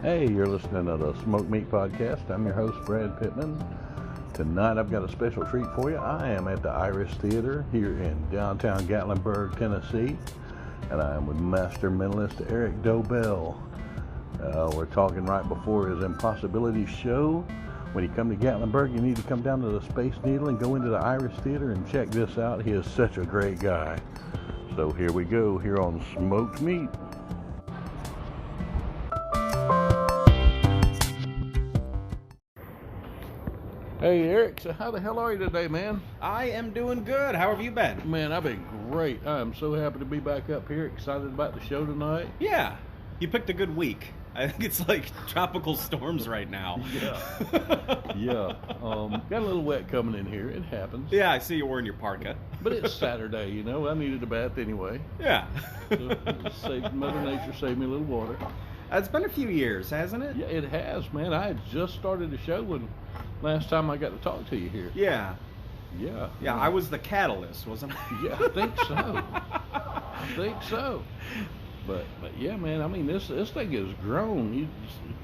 Hey, you're listening to the Smoke Meat Podcast. I'm your host, Brad Pittman. Tonight I've got a special treat for you. I am at the Iris Theater here in downtown Gatlinburg, Tennessee, and I am with master mentalist Erik Dobell. We're talking right before his Impossibilities show. When you come to Gatlinburg, you need to come down to the Space Needle and go into the Iris Theater and check this out. He is such a great guy. So here we go, here on Smoked Meat. Hey Erik, so how the hell are you today, man? I am doing good. How have you been? Man, I've been great. I am so happy to be back up here, excited about the show tonight. Yeah, you picked a good week. I think it's like tropical storms right now. Yeah. Got a little wet coming in here. It happens. Yeah, I see you're wearing your parka. But it's Saturday, you know. I needed a bath anyway. Yeah. So Mother Nature saved me a little water. It's been a few years, hasn't it? Yeah, it has, man. I had just started the show when last time I got to talk to you here. Yeah. Yeah. I was the catalyst, wasn't I? Yeah, I think so. But yeah, man, I mean, this thing has grown. You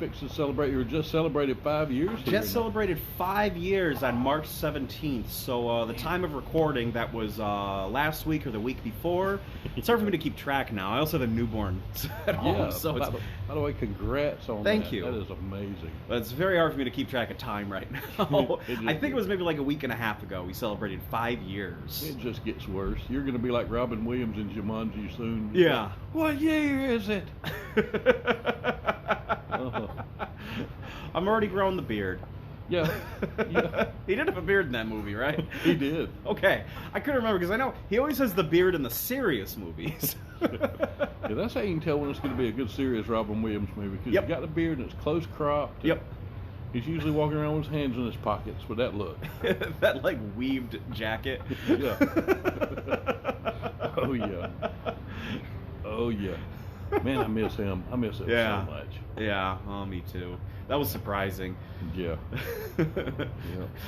just celebrated 5 years here. Just celebrated 5 years on March 17th. So the time of recording, that was last week or the week before. It's hard for me to keep track now. I also have a newborn at home. Yeah, so by the way, congrats on that. Thank you. That is amazing. But it's very hard for me to keep track of time right now. I think it was maybe like a week and a half ago we celebrated 5 years. It just gets worse. You're going to be like Robin Williams in Jumanji soon. Yeah. What year is it? I'm already growing the beard. Yeah. He did have a beard in that movie, right? He did. Okay. I couldn't remember because I know he always has the beard in the serious movies. Yeah, that's how you can tell when it's going to be a good, serious Robin Williams movie, because he's got the beard and it's close cropped. Yep. He's usually walking around with his hands in his pockets with that look. That, like, weaved jacket. Yeah. Oh, yeah. Man, I miss him. I miss him so much. Yeah, me too. That was surprising. Yeah.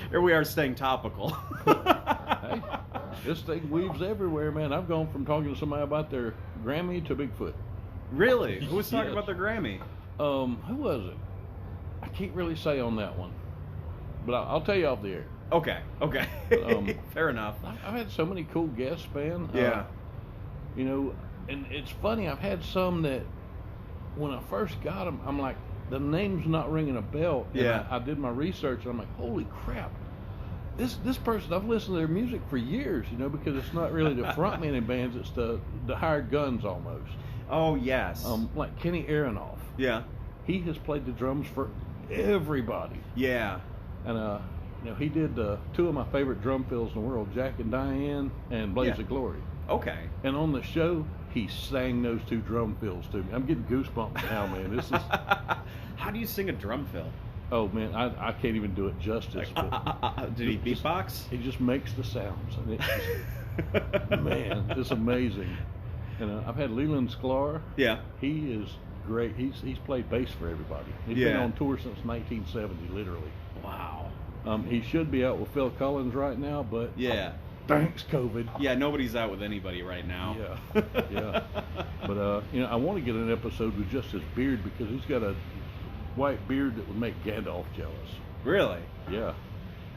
Here we are staying topical. Hey, this thing weaves everywhere, man. I've gone from talking to somebody about their Grammy to Bigfoot. Really? Who was talking about their Grammy? Who was it? I can't really say on that one, but I'll tell you off the air. Okay. Fair enough. I've had so many cool guests, man. Yeah. You know, and it's funny, I've had some that when I first got them, I'm like, the name's not ringing a bell. And yeah. I did my research, and I'm like, holy crap. This person, I've listened to their music for years, you know, because it's not really the frontman in bands, it's the hired guns almost. Oh, yes. Like Kenny Aronoff. Yeah. He has played the drums for everybody. Yeah. And, you know, he did two of my favorite drum fills in the world, Jack and Diane and Blaze of Glory. Okay. And on the show, he sang those two drum fills to me. I'm getting goosebumps now, man. This is. How do you sing a drum fill? Oh man, I can't even do it justice. Did he beatbox? He just makes the sounds, and it's just, man, it's amazing. And I've had Leland Sklar. Yeah. He is great. He's played bass for everybody. He's been on tour since 1970, literally. Wow. He should be out with Phil Collins right now, but thanks, COVID. Yeah, nobody's out with anybody right now. Yeah. But, you know, I want to get an episode with just his beard, because he's got a white beard that would make Gandalf jealous. Really? Yeah.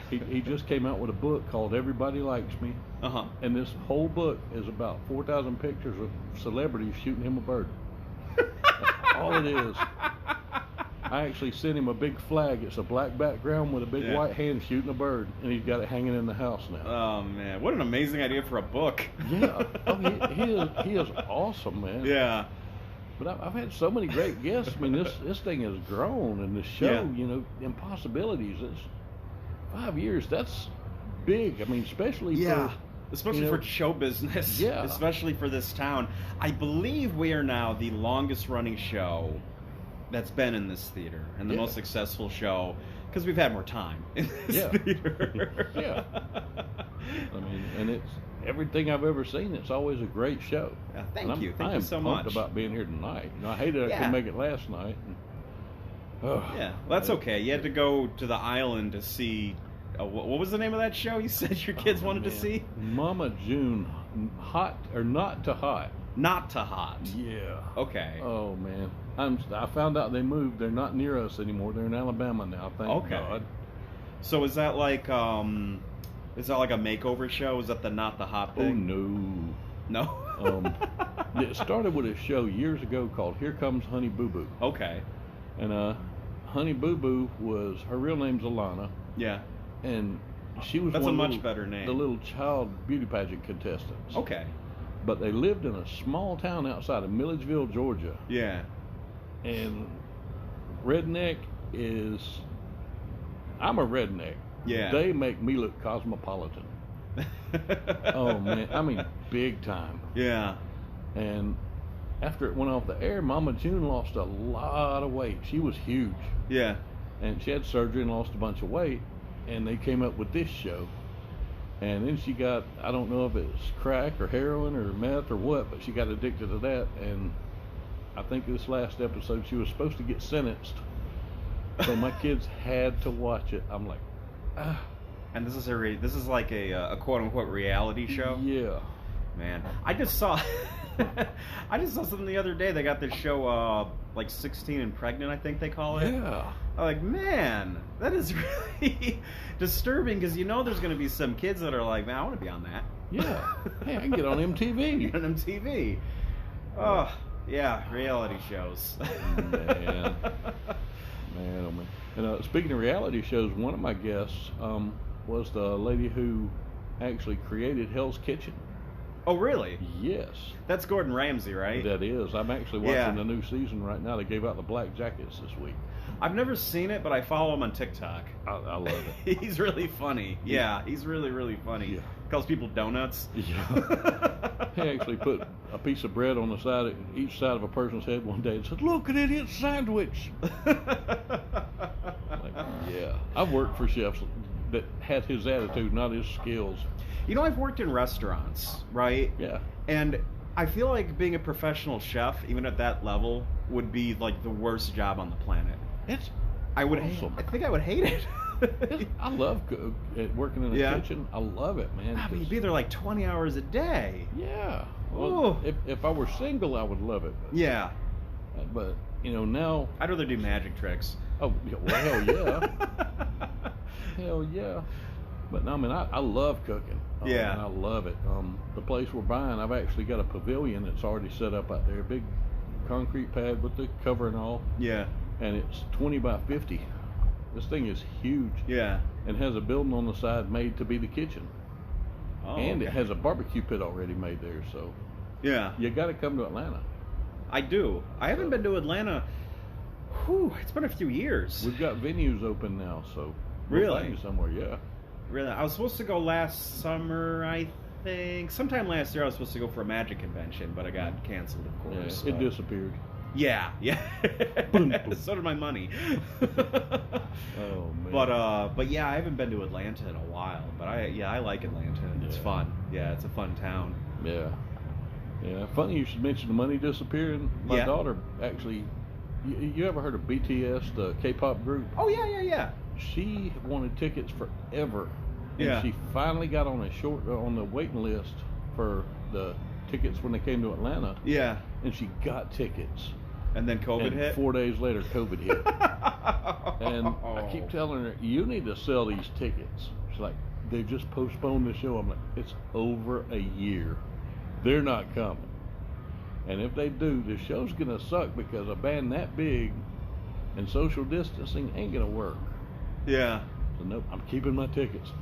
He just came out with a book called Everybody Likes Me. Uh-huh. And this whole book is about 4,000 pictures of celebrities shooting him a bird. That's all it is. I actually sent him a big flag. It's a black background with a big white hand shooting a bird, and he's got it hanging in the house now. Oh man, what an amazing idea for a book! Yeah, he is awesome, man. Yeah. But I've had so many great guests. I mean, this thing has grown, and the show, you know, Impossibilities. It's 5 years. That's big. I mean, especially for show business. Yeah. Especially for this town. I believe we are now the longest running show that's been in this theater, and the most successful show, because we've had more time in this theater. Yeah. I mean, and it's everything I've ever seen. It's always a great show. Yeah, thank you so much. I'm pumped about being here tonight. You know, I hated I couldn't make it last night. Yeah, well, that's okay. You had to go to the island to see. What was the name of that show you said your kids wanted to see? Mama June, Hot or Not to Hot. Not to hot. Yeah. Okay. Oh man, I found out they moved. They're not near us anymore. They're in Alabama now. Thank God. So is that like a makeover show? Is that the Not the Hot Oh thing? no. No. It started with a show years ago called Here Comes Honey Boo Boo. Okay. And Honey Boo Boo was, her real name's Alana. Yeah. And she was That's one a of much better name. the little child beauty pageant contestants. Okay. But they lived in a small town outside of Milledgeville, Georgia. Yeah. And redneck is, I'm a redneck. Yeah. They make me look cosmopolitan. Oh man, I mean big time. Yeah. And after it went off the air, Mama June lost a lot of weight. She was huge. Yeah. And she had surgery and lost a bunch of weight. And they came up with this show. And then she got, I don't know if it's crack or heroin or meth or what, but she got addicted to that. And I think this last episode she was supposed to get sentenced. So my kids had to watch it. I'm like, ah. And this is like a quote unquote reality show. Yeah. Man, I just saw something the other day. They got this show, like 16 and Pregnant, I think they call it. Yeah. I'm like, man, that is really disturbing because there's going to be some kids that are like, man, I want to be on that. Yeah. Hey, I can get on MTV. On MTV. Oh, yeah, reality shows. Man. Man, oh man. And speaking of reality shows, one of my guests was the lady who actually created Hell's Kitchen. Oh, really? Yes. That's Gordon Ramsay, right? That is. I'm actually watching the new season right now. They gave out the black jackets this week. I've never seen it, but I follow him on TikTok. I love it. He's really funny. Yeah, he's really, really funny. Yeah. Calls people donuts. Yeah. He actually put a piece of bread on the side of each side of a person's head one day and said, "Look, an idiot sandwich." Like, yeah. I've worked for chefs that had his attitude, not his skills. I've worked in restaurants, right? Yeah. And I feel like being a professional chef, even at that level, would be like the worst job on the planet. It's awesome. I think I would hate it. I love working in a kitchen. I love it, man. I mean, you'd be there like 20 hours a day. Yeah. Well, if I were single, I would love it. Yeah. But, now... I'd rather do magic tricks. Oh, well, hell yeah. Hell yeah. But, no, I mean, I love cooking. Yeah. And I love it. The place we're buying, I've actually got a pavilion that's already set up out there. A big concrete pad with the cover and all. Yeah. And it's 20 by 50. This thing is huge. Yeah. And has a building on the side made to be the kitchen. Oh, and okay. It has a barbecue pit already made there, so yeah, you got to come to Atlanta. I do. I haven't been to Atlanta. It's been a few years. We've got venues open now, so really, we'll find you somewhere. Yeah. Really, I was supposed to go last summer. I think sometime last year I was supposed to go for a magic convention, but I got canceled, of course. Yeah, it disappeared. Yeah. Boom, boom. So did my money. Oh man. But yeah, I haven't been to Atlanta in a while. But I like Atlanta. It's fun. Yeah, it's a fun town. Yeah. Yeah. Funny you should mention the money disappearing. My daughter actually. You ever heard of BTS, the K-pop group? Oh yeah. She wanted tickets forever. And she finally got on the waiting list for the tickets when they came to Atlanta. Yeah. And she got tickets. And then COVID hit? 4 days later, COVID hit. And I keep telling her, you need to sell these tickets. She's like, they just postponed the show. I'm like, it's over a year. They're not coming. And if they do, the show's going to suck because a band that big and social distancing ain't going to work. Yeah. So nope, I'm keeping my tickets.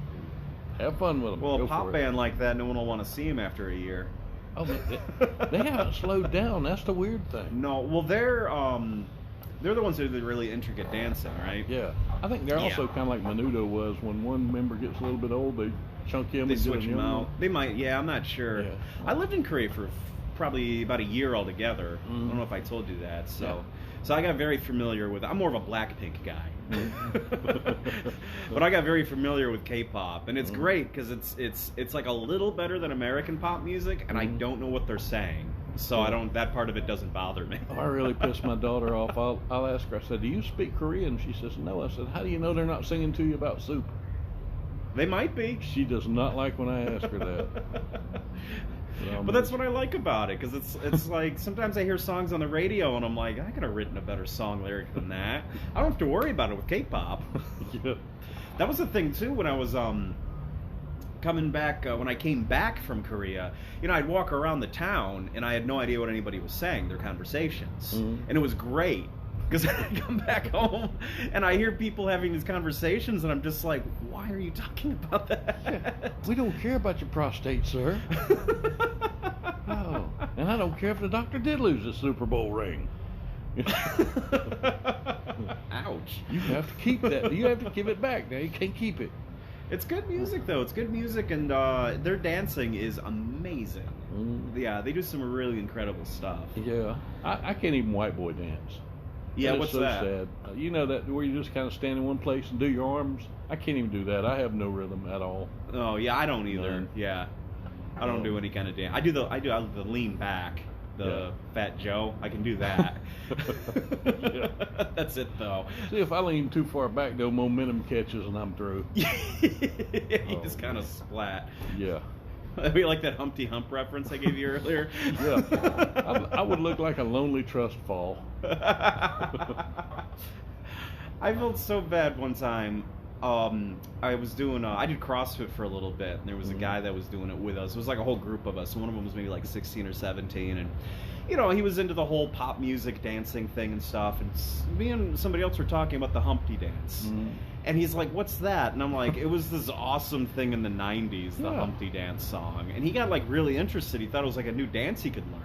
Have fun with them. Well, a pop band like that, no one will want to see them after a year. Oh, they haven't slowed down. That's the weird thing. No, well, they're the ones who do the really intricate dancing, right? Yeah. I think they're also kind of like Menudo was. When one member gets a little bit old, they chunk him and switch him out. They might, I'm not sure. Yeah. I lived in Korea for probably about a year altogether. I don't know if I told you that. So I got very familiar with. I'm more of a Blackpink guy, but I got very familiar with K-pop, and it's great because it's like a little better than American pop music, and I don't know what they're saying, so that part of it doesn't bother me. I really pissed my daughter off. I'll ask her. I said, "Do you speak Korean?" She says, "No." I said, "How do you know they're not singing to you about soup?" They might be. She does not like when I ask her that. But that's what I like about it, because it's like sometimes I hear songs on the radio and I'm like, I could have written a better song lyric than that. I don't have to worry about it with K-pop. Yeah. That was the thing too when I was coming back, when I came back from Korea. I'd walk around the town and I had no idea what anybody was saying, their conversations. And it was great, because I come back home and I hear people having these conversations and I'm just like, why are you talking about that? Yeah. We don't care about your prostate, sir. Oh, and I don't care if the doctor did lose the Super Bowl ring. Ouch. You have to keep that. You have to give it back. Now you can't keep it. It's good music, though. It's good music, and their dancing is amazing. Yeah, they do some really incredible stuff. Yeah. I can't even white boy dance. Yeah, that what's so that? Sad. You know that where you just kind of stand in one place and do your arms? I can't even do that. I have no rhythm at all. Oh, yeah, I don't either. None. Yeah. I don't do any kind of dance. I do the lean back. The Fat Joe, I can do that. Yeah. That's it, though. See, if I lean too far back, though, momentum catches and I'm through. You just kind of splat. Yeah. We like that Humpty Hump reference I gave you earlier. Yeah. I would look like a lonely trust fall. I felt so bad one time. I was doing, I did CrossFit for a little bit, and there was a guy that was doing it with us. It was like a whole group of us. One of them was maybe like 16 or 17, and he was into the whole pop music dancing thing and stuff. And me and somebody else were talking about the Humpty Dance, and he's like, "What's that?" And I'm like, "It was this awesome thing in the '90s, the Humpty Dance song." And he got like really interested. He thought it was like a new dance he could learn.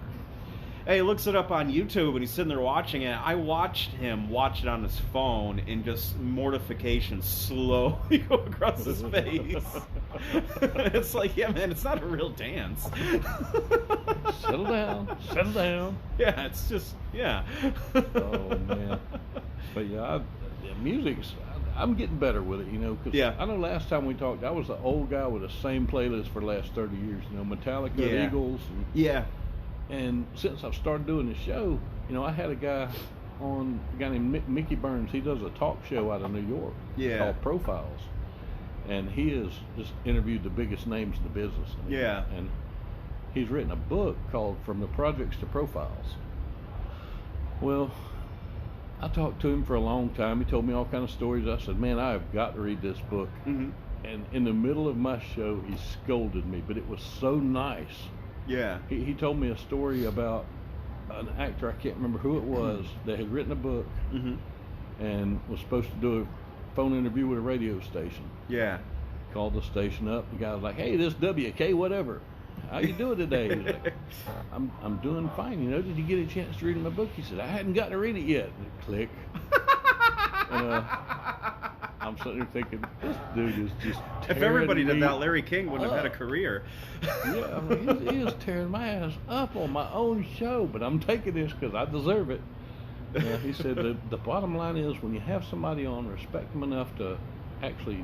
And he looks it up on YouTube, and he's sitting there watching it. I watched him watch it on his phone, and just mortification slowly go across his face. It's like, yeah, man, it's not a real dance. Settle down. Settle down. Yeah, it's just, yeah. Oh, man. But, yeah, music's... I'm getting better with it, because I know last time we talked, I was the old guy with the same playlist for the last 30 years, Metallica, Eagles. And since I've started doing the show, I had a guy named Mickey Burns. He does a talk show out of New York called Profiles. And he has just interviewed the biggest names in the business. And he's written a book called From the Projects to Profiles. Well, I talked to him for a long time. He told me all kinds of stories. I said, man, I have got to read this book. And in the middle of my show, he scolded me, but it was so nice. Yeah. He told me a story about an actor, I can't remember who it was, that had written a book and was supposed to do a phone interview with a radio station. Yeah. Called the station up. The guy was like, "Hey, this WK whatever. How you doing today?" He's like, I'm doing fine. Did you get a chance to read my book? He said, "I hadn't got to read it yet." Click. And, I'm sitting there thinking, this dude is just tearing If everybody did me that, Larry King wouldn't up. have had a career. Yeah, he is tearing my ass up on my own show, but I'm taking this because I deserve it. He said the bottom line is when you have somebody on, respect them enough to actually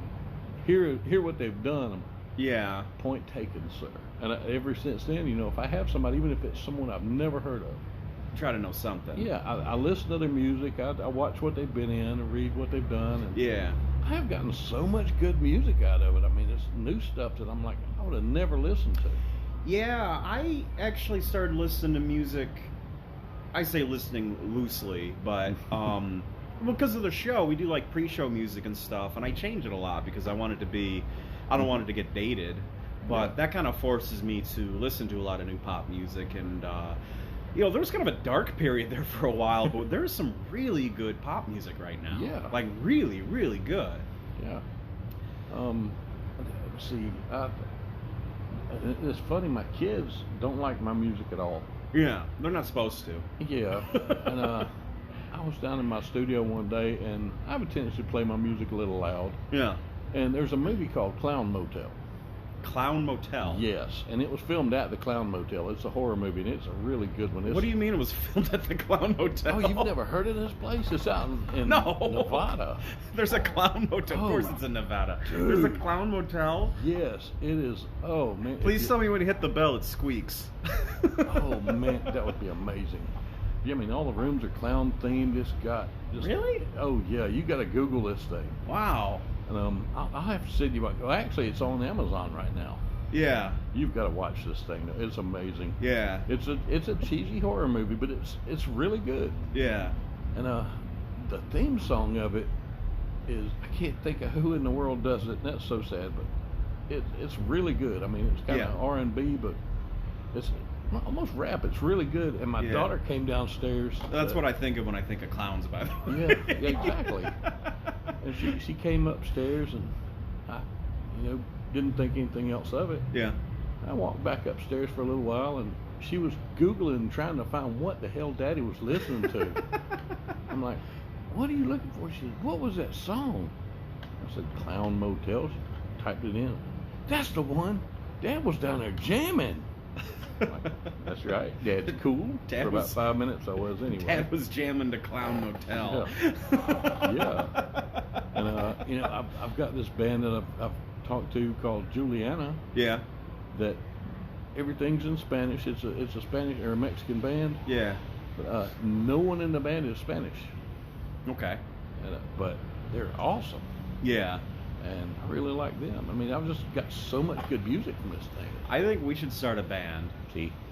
hear what they've done. Yeah. Point taken, sir. And ever since then, if I have somebody, even if it's someone I've never heard of, try to know something. Yeah, I listen to their music. I watch what they've been in and read what they've done. And I have gotten so much good music out of it. I mean, it's new stuff that I'm like, I would have never listened to. Yeah, I actually started listening to music. I say listening loosely, but because of the show, we do like pre-show music and stuff, and I change it a lot because I don't want it to get dated. But that kind of forces me to listen to a lot of new pop music, and there was kind of a dark period there for a while, but there's some really good pop music right now. Yeah. Like really, really good. Yeah. Let's see. It's funny, my kids don't like my music at all. Yeah, they're not supposed to. Yeah. And I was down in my studio one day, and I have a tendency to play my music a little loud. Yeah. And there's a movie called Clown Motel. Clown Motel? Yes, and it was filmed at the Clown Motel. It's a horror movie, and it's a really good one. What do you mean it was filmed at the Clown Motel? Oh, you've never heard of this place? It's out in Nevada. There's a Clown Motel. Of course it's in Nevada. Dude. There's a Clown Motel? Yes, it is. Oh, man. Please tell me when you hit the bell, it squeaks. Oh, man, that would be amazing. Yeah, I mean, all the rooms are clown themed. Really? Oh, yeah, you got to Google this thing. Wow. And I'll have to send you. Well, actually, it's on Amazon right now. Yeah. You've got to watch this thing. It's amazing. Yeah. It's a cheesy horror movie, but it's really good. Yeah. And the theme song of it is, I can't think of who in the world does it. And that's so sad, but it's really good. I mean, it's kind of R&B, but it's almost rap. It's really good. And my daughter came downstairs. That's what I think of when I think of clowns, by the way. Yeah, exactly. And she came upstairs, and I, didn't think anything else of it. Yeah. I walked back upstairs for a little while, and she was Googling, trying to find what the hell Daddy was listening to. I'm like, what are you looking for? She said, what was that song? I said, Clown Motel. She typed it in. That's the one. Dad was down there jamming. I'm like, that's right. Dad's cool. For about 5 minutes I was anyway. Dad was jamming to Clown Motel. Yeah. And I've got this band that I've talked to called Juliana. Yeah. That everything's in Spanish. It's a Spanish or a Mexican band. Yeah. But no one in the band is Spanish. Okay. But they're awesome. Yeah. And I really like them. I mean, I've just got so much good music from this thing. I think we should start a band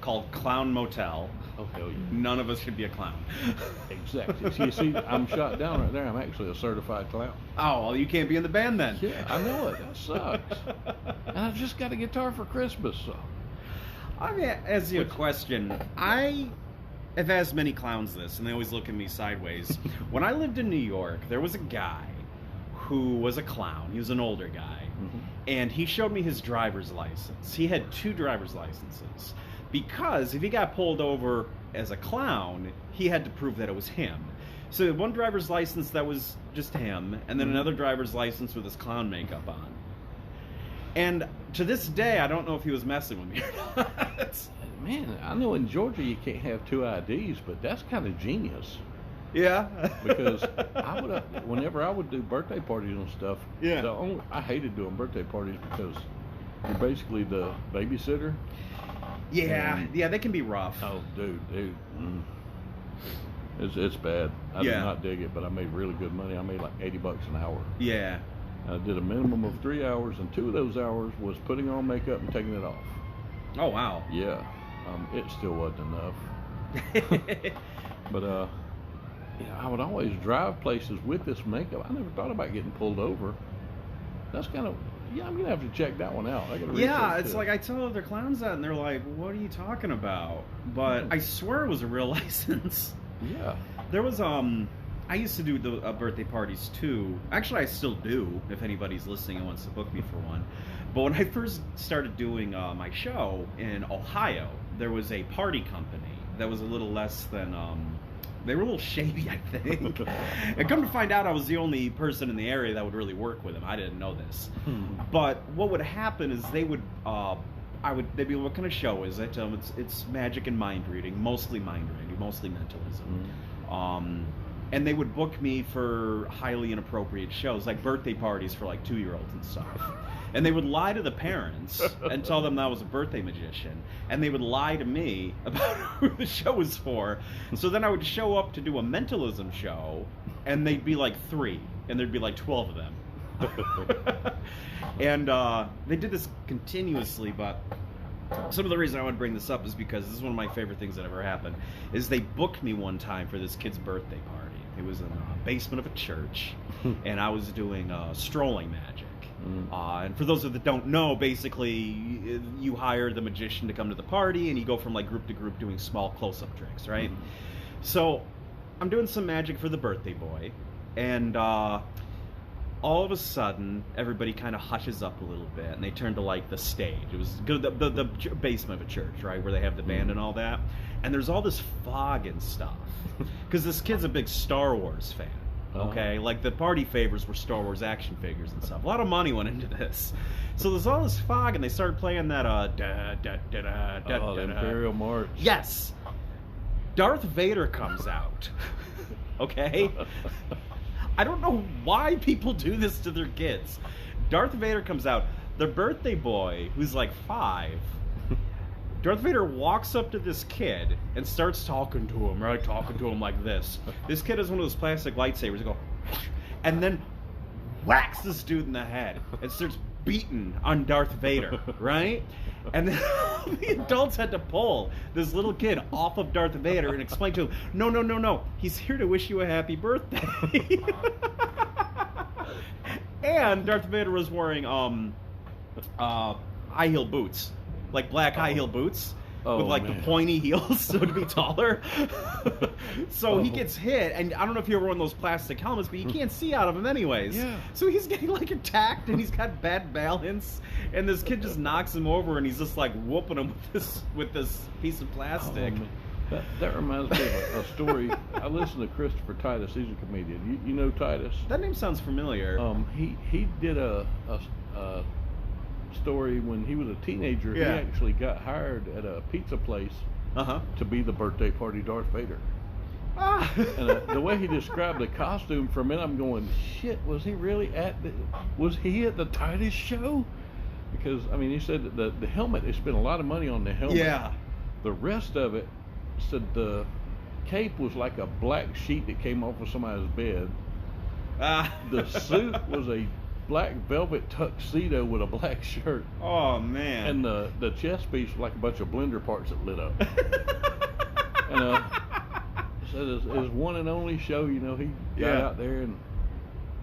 called Clown Motel. Oh, hell yeah. None of us should be a clown. Exactly. See, I'm shot down right there. I'm actually a certified clown. Oh, well, you can't be in the band then. Yeah, I know it. That sucks. And I've just got a guitar for Christmas, so. I'm going to ask you a question. I have asked many clowns this, and they always look at me sideways. When I lived in New York, there was a guy who was a clown. He was an older guy. Mm-hmm. And he showed me his driver's license. He had 2 driver's licenses. Because if he got pulled over as a clown, he had to prove that it was him. So one driver's license that was just him, and then another driver's license with his clown makeup on. And to this day, I don't know if he was messing with me or not. Man, I know in Georgia you can't have 2 IDs, but that's kind of genius. Yeah. Because whenever I would do birthday parties and stuff, I hated doing birthday parties because you're basically the babysitter. Yeah, they can be rough. Oh, dude. It's bad. I did not dig it, but I made really good money. I made like $80 an hour. Yeah. I did a minimum of 3 hours, and 2 of those hours was putting on makeup and taking it off. Oh, wow. Yeah. It still wasn't enough. But, I would always drive places with this makeup. I never thought about getting pulled over. That's kind of, I'm going to have to check that one out. I gotta it's like I tell other clowns that, and they're like, what are you talking about? But I swear it was a real license. Yeah. There was, I used to do the birthday parties too. Actually, I still do, if anybody's listening and wants to book me for one. But when I first started doing my show in Ohio, there was a party company that was a little less than, they were a little shady, I think. And come to find out, I was the only person in the area that would really work with them. I didn't know this. But what would happen is they would, they'd be, what kind of show is it? It's magic and mind reading, mostly mind reading, mostly mentalism. And they would book me for highly inappropriate shows, like birthday parties for like 2-year-olds and stuff. And they would lie to the parents and tell them that I was a birthday magician. And they would lie to me about who the show was for. So then I would show up to do a mentalism show, and they'd be like 3, and there'd be like 12 of them. And they did this continuously, but some of the reason I want to bring this up is because this is one of my favorite things that ever happened, is they booked me one time for this kid's birthday party. It was in the basement of a church, and I was doing strolling magic. And for those that don't know, basically, you hire the magician to come to the party, and you go from like group to group doing small close-up tricks, right? So I'm doing some magic for the birthday boy, and all of a sudden, everybody kind of hushes up a little bit, and they turn to like the stage. It was the basement of a church, right, where they have the band and all that. And there's all this fog and stuff, because this kid's a big Star Wars fan. Okay, like the party favors were Star Wars action figures and stuff. A lot of money went into this. So there's all this fog, and they started playing that the Imperial March. Yes. Darth Vader comes out. Okay? I don't know why people do this to their kids. Darth Vader comes out. The birthday boy, who's like 5, Darth Vader walks up to this kid and starts talking to him, right? Talking to him like this. This kid has one of those plastic lightsabers. They go, and then whacks this dude in the head and starts beaten on Darth Vader, right? And then the adults had to pull this little kid off of Darth Vader and explain to him, no, he's here to wish you a happy birthday. And Darth Vader was wearing high heel boots, like black high heel boots. With like the pointy heels, so to be taller. So he gets hit, and I don't know if you ever one of those plastic helmets, but you can't see out of them anyways. Yeah. So he's getting like attacked, and he's got bad balance, and this kid just knocks him over, and he's just like whooping him with this piece of plastic. That reminds me of a story. I listened to Christopher Titus. He's a comedian. You know Titus? That name sounds familiar. He did a story when he was a teenager. Yeah. He actually got hired at a pizza place to be the birthday party Darth Vader. And the way he described the costume, for a minute I'm going, shit, was he at the Titus show? Because I mean, he said that the helmet, they spent a lot of money on the helmet. Yeah. The rest of it, said the cape was like a black sheet that came off of somebody's bed. The suit was a black velvet tuxedo with a black shirt. Oh man! And the chest piece was like a bunch of blender parts that lit up. And said his one and only show, you know, he got out there, and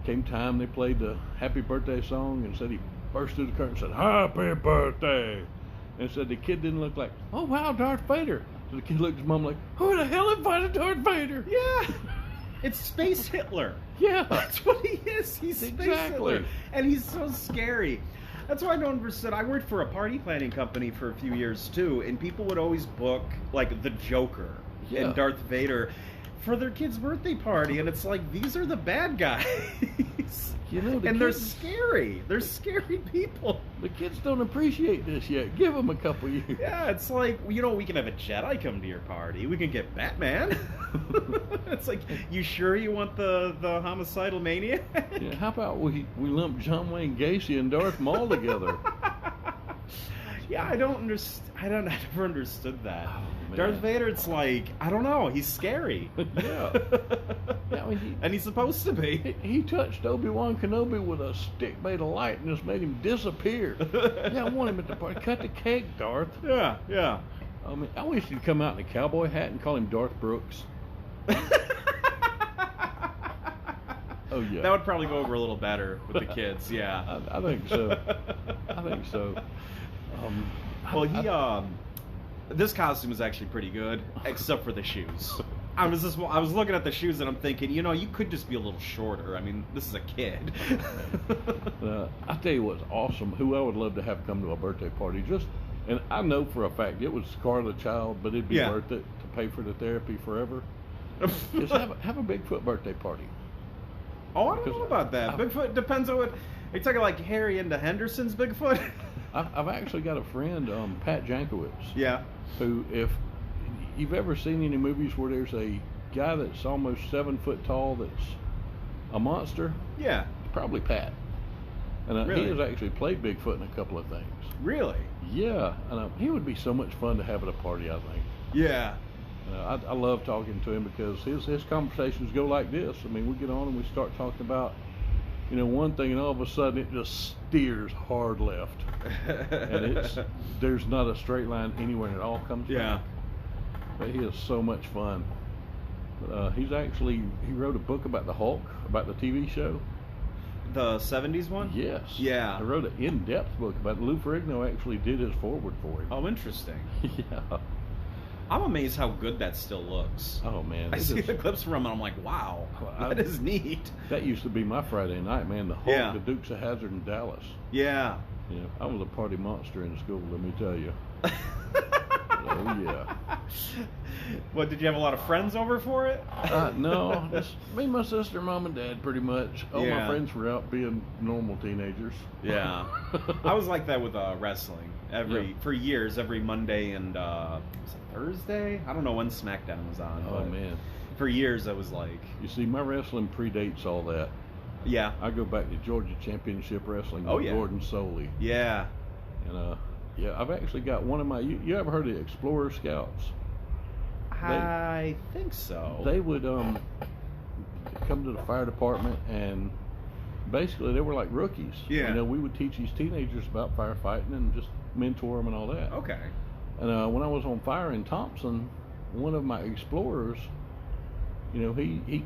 came time they played the happy birthday song, and said he burst through the curtain and said, "Happy birthday!" And said the kid didn't look like, "Oh wow, Darth Vader." So the kid looked at his mom like, "Who the hell invited Darth Vader?" Yeah. It's Space Hitler. Yeah. That's what he is. He's Space Hitler. And he's so scary. That's why I don't understand. I worked for a party planning company for a few years too, and people would always book like the Joker and Darth Vader for their kid's birthday party, and it's like, these are the bad guys. You know, they're scary. They're scary people. The kids don't appreciate this yet. Give them a couple years. Yeah, it's like, you know, we can have a Jedi come to your party. We can get Batman. It's like, you sure you want the homicidal maniac? Yeah, how about we lump John Wayne Gacy and Darth Maul together? Yeah, I never understood that. Oh, Darth Vader, it's like, I don't know, he's scary. Yeah. I mean, and he's supposed to be. He touched Obi-Wan Kenobi with a stick made of light and just made him disappear. Yeah, I want him at the party. Cut the cake, Darth. Yeah. I mean, I wish he'd come out in a cowboy hat and call him Darth Brooks. Oh yeah. That would probably go over a little better with the kids. Yeah. I think so. Well, this costume is actually pretty good, except for the shoes. I was looking at the shoes and I'm thinking, you know, you could just be a little shorter. I mean, this is a kid. I tell you what's awesome. Who I would love to have come to a birthday party. And I know for a fact it would scar the child, but it'd be worth it to pay for the therapy forever. Is have a Bigfoot birthday party. Oh, I don't know about that. Bigfoot depends on what. Are you talking like Harry into Henderson's Bigfoot? I've actually got a friend, Pat Jankowicz. Yeah. Who, if you've ever seen any movies where there's a guy that's almost 7 foot tall that's a monster? Yeah. It's probably Pat. And really? He has actually played Bigfoot in a couple of things. Really? Yeah. And he would be so much fun to have at a party, I think. Yeah. I love talking to him because his conversations go like this. I mean, we get on and we start talking about, you know, one thing, and all of a sudden it just steers hard left. And there's not a straight line anywhere, and it all comes back. But he is so much fun. He wrote a book about the Hulk, about the TV show. The 70s one? Yes. Yeah. I wrote an in-depth book about it. Lou Ferrigno actually did his foreword for him. Oh, interesting. Yeah. I'm amazed how good that still looks. Oh, man. I see the clips from it, and I'm like, wow, that is neat. That used to be my Friday night, man. The Hulk, the Dukes of Hazzard in Dallas. Yeah. Yeah, I was a party monster in school, let me tell you. Oh, yeah. What, did you have a lot of friends over for it? No, just me, my sister, mom, and dad, pretty much. All my friends were out being normal teenagers. Yeah. I was like that with wrestling. For years, every Monday and was it Thursday? I don't know when SmackDown was on. Oh, man. For years, I was like... You see, my wrestling predates all that. Yeah. I go back to Georgia Championship Wrestling with Gordon Soley. Yeah. And, I've actually got one of my... You ever heard of the Explorer Scouts? I think so. They would come to the fire department, and basically they were like rookies. Yeah. You know, we would teach these teenagers about firefighting and just mentor them and all that. Okay. And when I was on fire in Thompson, one of my explorers, you know, he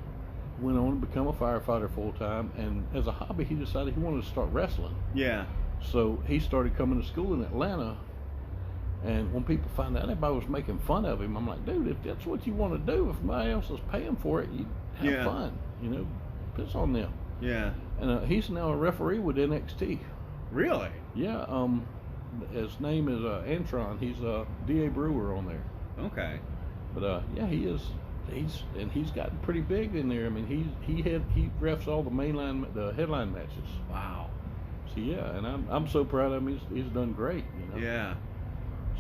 went on to become a firefighter full time, and as a hobby, he decided he wanted to start wrestling. Yeah. So he started coming to school in Atlanta, and when people found out everybody was making fun of him, I'm like, dude, if that's what you want to do, if nobody else is paying for it, you have fun, you know, piss on them. Yeah. And he's now a referee with NXT. Really? Yeah. His name is Antron. He's D.A. Brewer on there. Okay. But yeah, he is. He's gotten pretty big in there. I mean, he refs all the headline matches. Wow. So yeah, and I'm so proud of him. He's done great. You know? Yeah.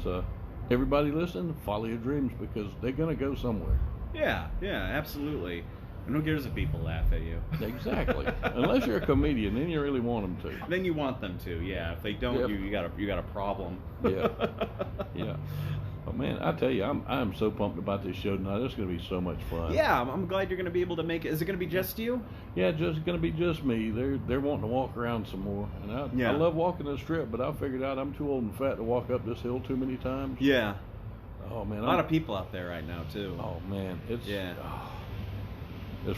So everybody listen, follow your dreams, because they're gonna go somewhere. Yeah. Yeah. Absolutely. And who cares if people laugh at you? Exactly. Unless you're a comedian, then you really want them to. Then you want them to. Yeah. If they don't, you got a problem. Yeah. Yeah. But man, I tell you, I'm so pumped about this show tonight. It's going to be so much fun. Yeah, I'm glad you're going to be able to make it. Is it going to be just you? Yeah, just going to be just me. They're wanting to walk around some more, and I love walking the strip, but I figured out I'm too old and fat to walk up this hill too many times. Yeah. Oh man, a lot of people out there right now too. Oh man, it's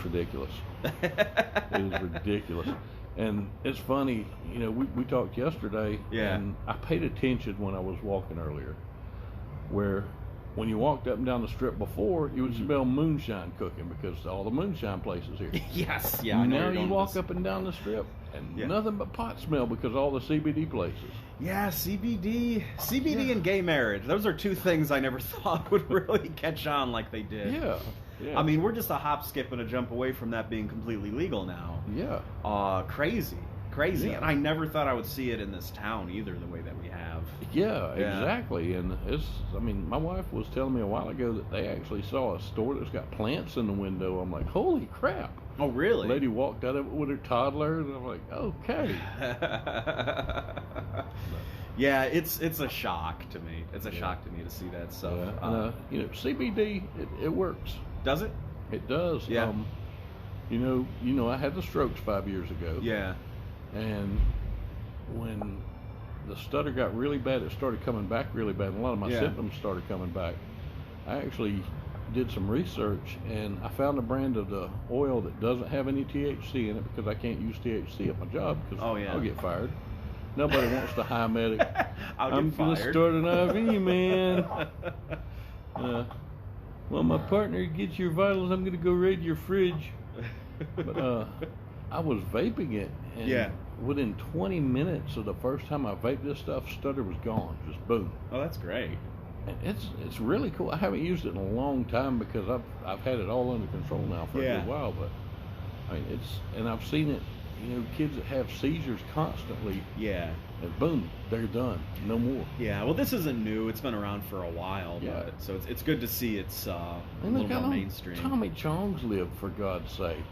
ridiculous. It is ridiculous. And it's funny, you know, we talked yesterday, and I paid attention when I was walking earlier, where when you walked up and down the strip before, you would smell moonshine cooking because all the moonshine places here. Yes, yeah. I know now you walk up and down the strip and nothing but pot smell because all the CBD places. Yeah, CBD and gay marriage. Those are two things I never thought would really catch on like they did. Yeah. Yeah. I mean, we're just a hop, skip, and a jump away from that being completely legal now. Yeah. Crazy. Yeah. And I never thought I would see it in this town either, the way that we have. Yeah, exactly. And I mean, my wife was telling me a while ago that they actually saw a store that's got plants in the window. I'm like, holy crap. Oh, really? The lady walked out of it with her toddler, and I'm like, okay. Yeah, it's a shock to me. It's a shock to me to see that stuff. Yeah. You know, CBD, it works. Does it? It does. Yeah. You know, I had the strokes 5 years ago. Yeah. And when the stutter got really bad, it started coming back really bad, and a lot of my symptoms started coming back. I actually did some research, and I found a brand of the oil that doesn't have any THC in it, because I can't use THC at my job because I'll get fired. Nobody wants to hire medic. I'm going to start an IV, man. Well, my partner gets your vitals, I'm going to go raid your fridge. But I was vaping it, and within 20 minutes of the first time I vaped this stuff, stutter was gone. Just boom. Oh, that's great. And it's really cool. I haven't used it in a long time because I've had it all under control now for a good while. But I mean, and I've seen it. You know, kids that have seizures constantly. Yeah. And boom, they're done. No more. Yeah. Well, this isn't new. It's been around for a while. Yeah. But, so it's good to see it's a and little more mainstream. Tommy Chong's lived, for God's sake.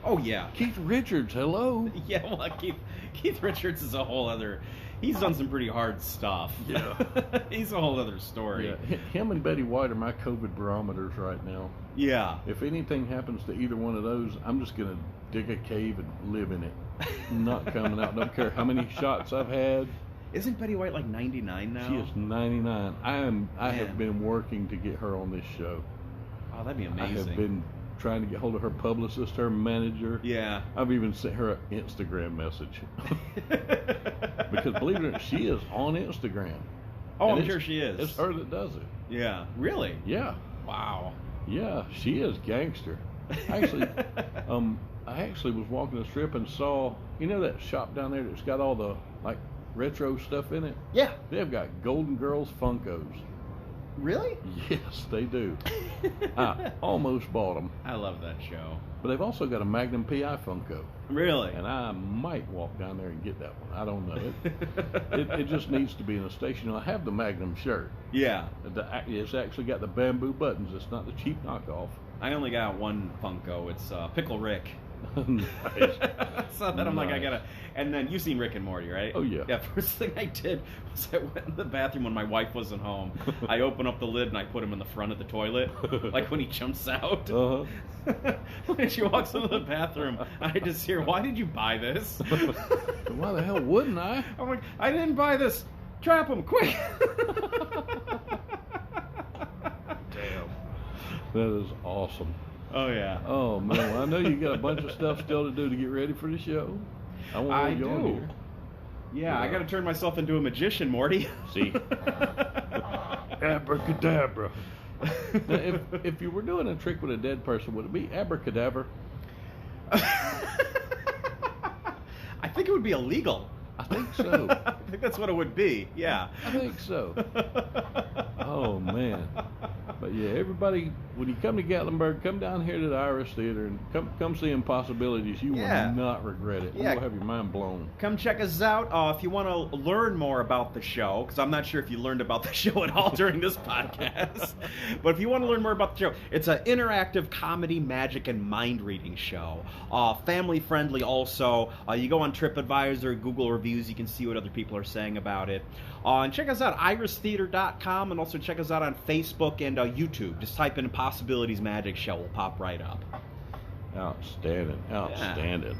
Oh yeah. Keith Richards, hello. Yeah. Well, Keith Richards is a whole other. He's done some pretty hard stuff. Yeah. He's a whole other story. Yeah. Him and Betty White are my COVID barometers right now. Yeah. If anything happens to either one of those, I'm just going to dig a cave and live in it. I'm not coming out. Don't care how many shots I've had. Isn't Betty White like 99 now? She is 99. I have been working to get her on this show. Oh, that'd be amazing. I have been trying to get hold of her publicist, her manager. Yeah. I've even sent her an Instagram message. Because believe it or not, she is on Instagram. Oh, I'm sure she is. It's her that does it. Yeah. Really? Yeah. Wow. Yeah, she is gangster. Actually, I actually was walking the strip and saw, you know that shop down there that's got all the like retro stuff in it? Yeah. They've got Golden Girls Funkos. Really? Yes, they do. I almost bought them. I love that show. But they've also got a Magnum PI Funko. Really? And I might walk down there and get that one. I don't know. It just needs to be in a station. I have the Magnum shirt. Yeah. It's actually got the bamboo buttons. It's not the cheap knockoff. I only got one Funko. It's Pickle Rick. Nice. So then I'm like, I Nice. gotta. And then you've seen Rick and Morty, right? Oh, yeah. Yeah. First thing I did was I went in the bathroom when my wife wasn't home. I opened up the lid and I put him in the front of the toilet, like when he jumps out. Uh-huh. When she walks into the bathroom, I just hear, "Why did you buy this?" Why the hell wouldn't I? I'm like, "I didn't buy this. Trap him quick!" Damn. That is awesome. Oh yeah. Oh man, well, I know you got a bunch of stuff still to do to get ready for the show. I won't hold you on do. here. Yeah, I got to turn myself into a magician, Morty. See? Abracadabra. Now, if you were doing a trick with a dead person, would it be abracadabra? I think it would be illegal. I think so. I think that's what it would be. Yeah. I think so. Oh man. But yeah, everybody, when you come to Gatlinburg, come down here to the Irish Theater and come see Impossibilities. You Yeah. will not regret it. Yeah. You will have your mind blown. Come check us out if you want to learn more about the show, because I'm not sure if you learned about the show at all during this podcast. But if you want to learn more about the show, it's an interactive comedy, magic, and mind-reading show. Family-friendly also. You go on TripAdvisor, Google reviews, you can see what other people are saying about it. And check us out, iristheater.com, and also check us out on Facebook and YouTube. Just type in Possibilities Magic Show. Will pop right up. Outstanding. Outstanding.